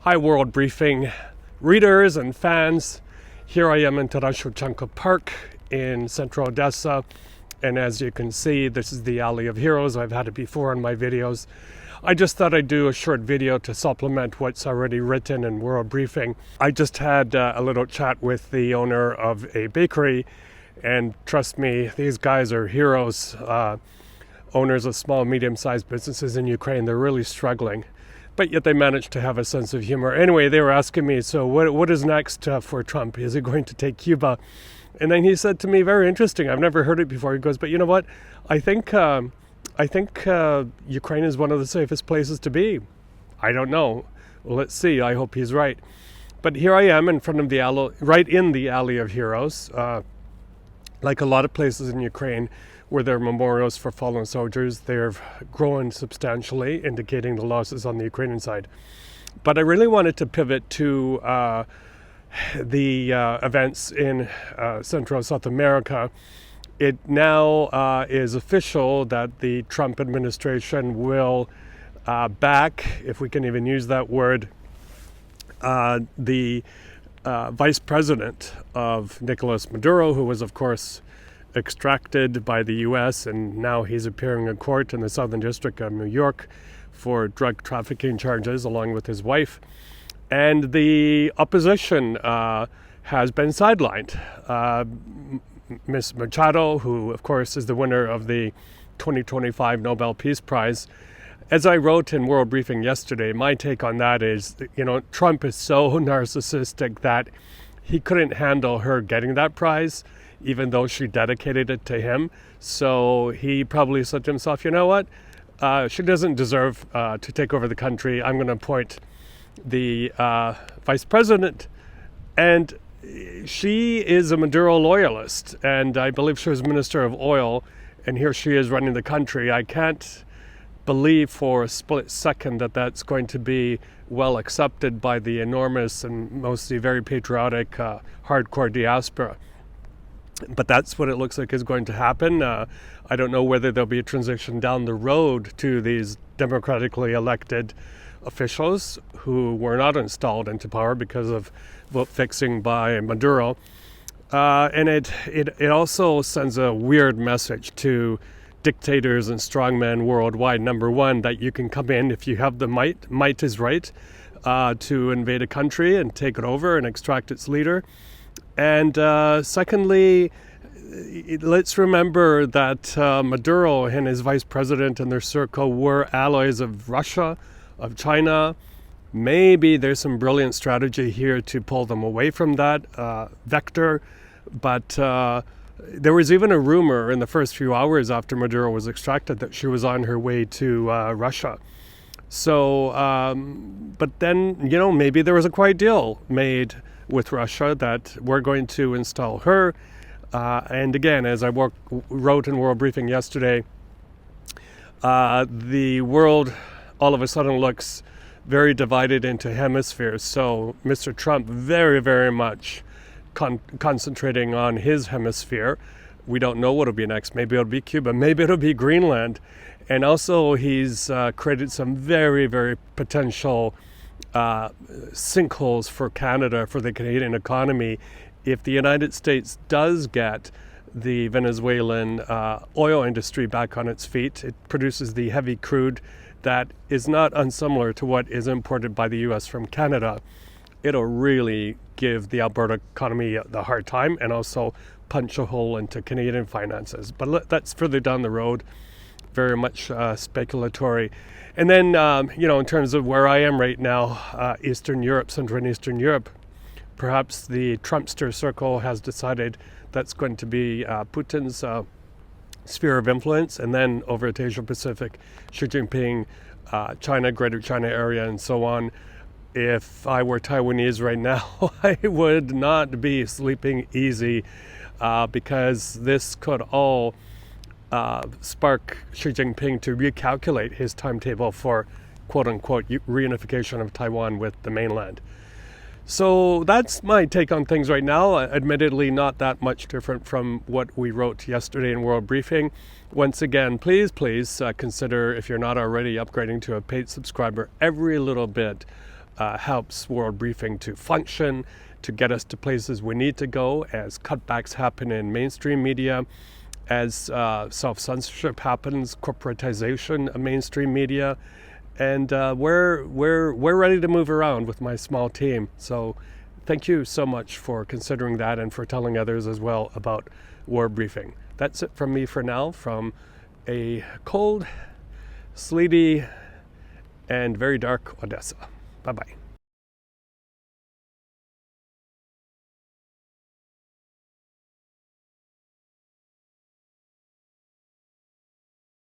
Hi, World Briefing readers and fans. Here I am in Tarashchenko Park in central Odesa. And as you can see, this is the Alley of Heroes. I've had it before in my videos. I just thought I'd do a short video to supplement what's already written in World Briefing. I just had a little chat with the owner of a bakery. And trust me, these guys are heroes. Owners of small, medium-sized businesses in Ukraine. They're really struggling. But yet they managed to have a sense of humor. Anyway, they were asking me, so what is next for Trump? Is he going to take Cuba? And then he said to me, very interesting, I've never heard it before. He goes, but you know what? I think Ukraine is one of the safest places to be. I don't know. Well, let's see. I hope he's right. But here I am in front of the alley, right in the Alley of Heroes. Like a lot of places in Ukraine, where there are memorials for fallen soldiers, they've grown substantially, indicating the losses on the Ukrainian side. But I really wanted to pivot to the events in Central and South America. It now is official that the Trump administration will back, if we can even use that word, the vice president of Nicolas Maduro, who was, of course, extracted by the U.S., and now he's appearing in court in the Southern District of New York for drug trafficking charges, along with his wife. And the opposition has been sidelined. Ms. Machado, who, of course, is the winner of the 2025 Nobel Peace Prize. As I wrote in World Briefing yesterday, my take on that is, Trump is so narcissistic that he couldn't handle her getting that prize, even though she dedicated it to him. So he probably said to himself, you know what? She doesn't deserve to take over the country. I'm going to appoint the vice president. And she is a Maduro loyalist. And I believe she was Minister of Oil. And here she is running the country. I can't believe for a split second that that's going to be well accepted by the enormous and mostly very patriotic hardcore diaspora. But that's what it looks like is going to happen. I don't know whether there'll be a transition down the road to these democratically elected officials who were not installed into power because of vote fixing by Maduro. And it also sends a weird message to dictators and strongmen worldwide. Number one, that you can come in if you have the might. Might is right to invade a country and take it over and extract its leader. And secondly, let's remember that Maduro and his vice president and their circle were allies of Russia, of China. Maybe there's some brilliant strategy here to pull them away from that vector. But there was even a rumor in the first few hours after Maduro was extracted that she was on her way to Russia. So, but then, maybe there was a quiet deal made with Russia that we're going to install her. And again, as I wrote in World Briefing yesterday, the world all of a sudden looks very divided into hemispheres. So Mr. Trump very, very much concentrating on his hemisphere. We don't know what will be next. Maybe it'll be Cuba. Maybe it'll be Greenland. And also he's created some very, very potential sinkholes for Canada, for the Canadian economy. If the United States does get the Venezuelan oil industry back on its feet, it produces the heavy crude that is not unsimilar to what is imported by the U.S. from Canada. It'll really give the Alberta economy the hard time and also punch a hole into Canadian finances. But that's further down the road, very much speculatory. And then, in terms of where I am right now, Eastern Europe, Central and Eastern Europe, perhaps the Trumpster circle has decided that's going to be Putin's sphere of influence. And then over at Asia Pacific, Xi Jinping, China, Greater China area, and so on. If I were Taiwanese right now, I would not be sleeping easy because this could all spark Xi Jinping to recalculate his timetable for quote-unquote reunification of Taiwan with the mainland. So that's my take on things right now. Admittedly, not that much different from what we wrote yesterday in World Briefing. Once again, please consider, if you're not already, upgrading to a paid subscriber. Every little bit helps World Briefing to function, to get us to places we need to go as cutbacks happen in mainstream media, as self-censorship happens, corporatization of mainstream media, and we're ready to move around with my small team. So thank you so much for considering that and for telling others as well about World Briefing. That's it from me for now, from a cold, sleety, and very dark Odessa. Bye-bye.